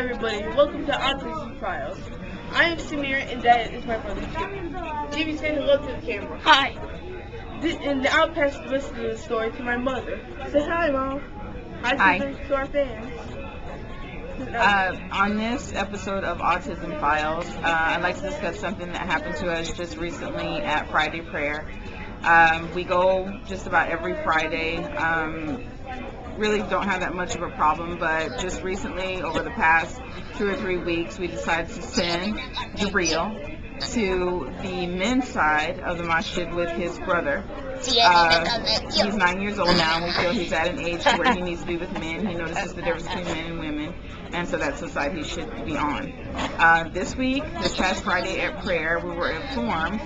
everybody, welcome to Autism Files. I am Samir and that is my brother Jibby. Jibby, say hello to the camera. Hi. And I'll pass the rest of the story to my mother. Say hi, Mom. Hi. To our fans. On this episode of Autism Files, I'd like to discuss something that happened to us just recently at Friday Prayer. We go just about every Friday. Really don't have that much of a problem, but just recently, over the past 2 or 3 weeks, we decided to send Jibby to the men's side of the masjid with his brother. He's 9 years old now, and we feel he's at an age where he needs to be with men. He notices the difference between men and women, and so that's the side he should be on. This past Friday at prayer, we were informed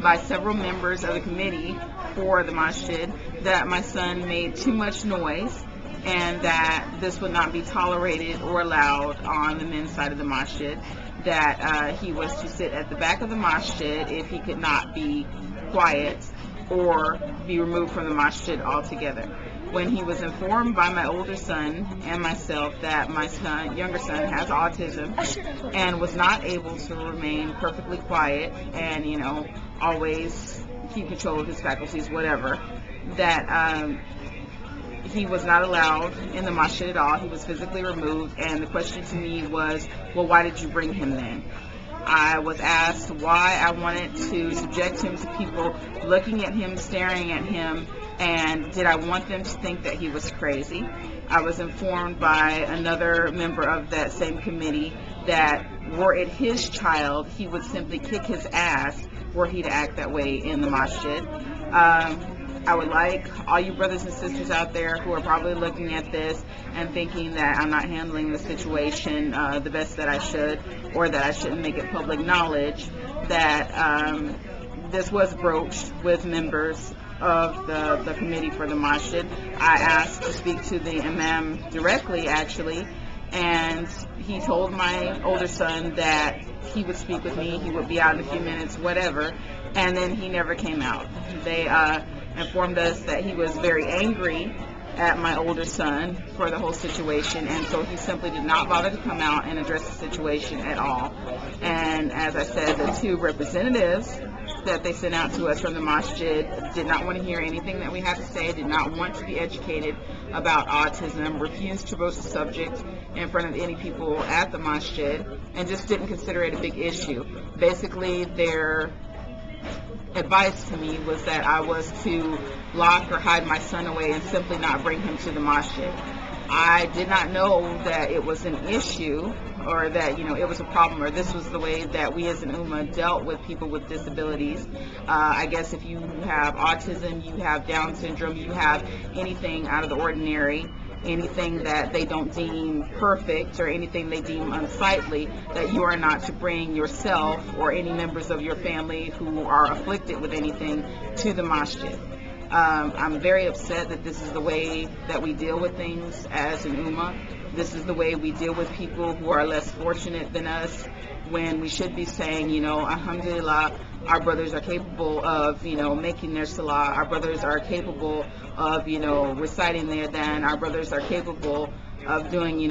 by several members of the committee for the masjid that my son made too much noise and that this would not be tolerated or allowed on the men's side of the masjid, that he was to sit at the back of the masjid if he could not be quiet or be removed from the masjid altogether. When he was informed by my older son and myself that my younger son has autism and was not able to remain perfectly quiet and, always keep control of his faculties, whatever, that he was not allowed in the masjid at all. He was physically removed, and the question to me was, well, why did you bring him then? I was asked why I wanted to subject him to people looking at him, staring at him, and did I want them to think that he was crazy. I was informed by another member of that same committee that were it his child, he would simply kick his ass were he to act that way in the masjid. I would like all you brothers and sisters out there who are probably looking at this and thinking that I'm not handling the situation the best that I should, or that I shouldn't make it public knowledge, that this was broached with members of the committee for the masjid. I asked to speak to the Imam directly, actually, and he told my older son that he would speak with me, he would be out in a few minutes, whatever, and then he never came out. They informed us that he was very angry at my older son for the whole situation, and so he simply did not bother to come out and address the situation at all. And as I said, the 2 representatives that they sent out to us from the masjid did not want to hear anything that we had to say, did not want to be educated about autism, refused to broach the subject in front of any people at the masjid, and just didn't consider it a big issue. Basically, their advice to me was that I was to lock or hide my son away and simply not bring him to the masjid. I did not know that it was an issue, or that it was a problem, or this was the way that we as an ummah dealt with people with disabilities. I guess if you have autism, you have Down syndrome, you have anything out of the ordinary, anything that they don't deem perfect or anything they deem unsightly, that you are not to bring yourself or any members of your family who are afflicted with anything to the masjid. I'm very upset that this is the way that we deal with things as an ummah. This is the way we deal with people who are less fortunate than us, when we should be saying, alhamdulillah, our brothers are capable of, making their salah. Our brothers are capable of, reciting their Adhan. Our brothers are capable of doing,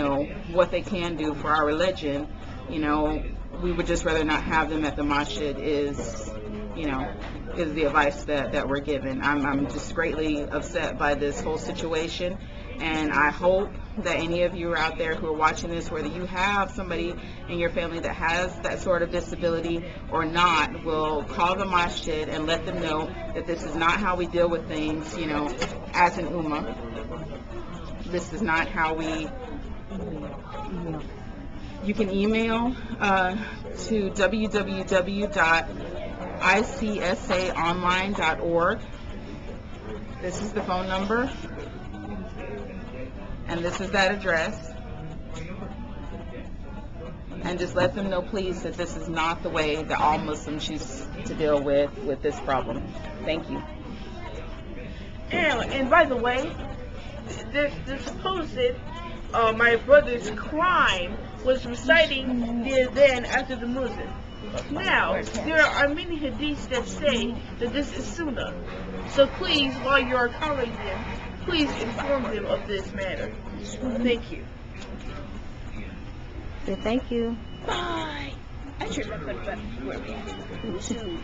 what they can do for our religion. We would just rather not have them at the masjid is the advice that we're given. I'm just greatly upset by this whole situation, and I hope that any of you out there who are watching this, whether you have somebody in your family that has that sort of disability or not, will call the masjid and let them know that this is not how we deal with things, as an ummah. This is not how we... You can email to www.ICSAonline.org. This is the phone number, and this is that address. And just let them know, please, that this is not the way that all Muslims choose to deal with this problem. Thank you. And by the way, the supposed my brother's crime was reciting the Adhan after the muezzin. Now, there are many hadiths that say that this is sunnah. So please, while you are calling them, please inform them of this matter. Thank you. Say thank you. Bye. I tripped my foot, but where we at? 2.